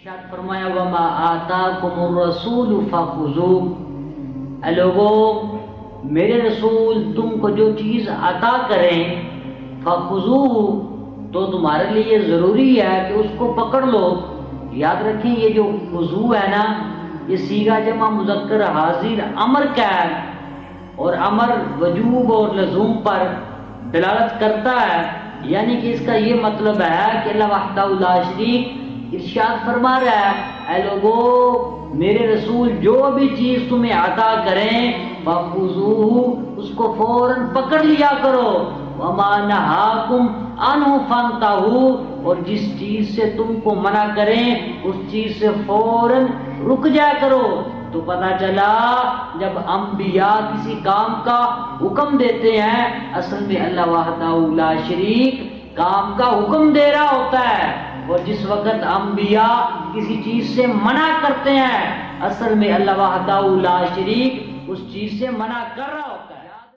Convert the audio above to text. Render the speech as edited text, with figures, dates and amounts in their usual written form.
ارشاد فرمایا وما آتاکم الرسول فخذوہ، اے لوگوں میرے رسول تم کو جو چیز عطا کریں فخذوہ تو تمہارے لیے یہ ضروری ہے کہ اس کو پکڑ لو۔ یاد رکھیں یہ جو خضوع ہے نا، یہ صیغہ جمع مذکر حاضر امر کا ہے، اور امر وجوب اور لزوم پر دلالت کرتا ہے، یعنی کہ اس کا یہ مطلب ہے کہ اللہ وحدہ لا شریک ارشاد فرما رہا ہے اے لوگوں میرے رسول جو بھی چیز تمہیں عطا کریں فخذوہ اس کو فوراً پکڑ لیا کرو، وما نہاکم عنہ فانتہوا اور جس چیز سے تم کو منع کریں اس چیز سے فوراً رک جایا کرو۔ تو پتہ چلا جب انبیاء کسی کام کا حکم دیتے ہیں اصل میں اللہ وحدہ لا شریک کام کا حکم دے رہا ہوتا ہے، اور جس وقت انبیاء کسی چیز سے منع کرتے ہیں اصل میں اللہ وحدہ لا شریک اس چیز سے منع کر رہا ہوتا ہے۔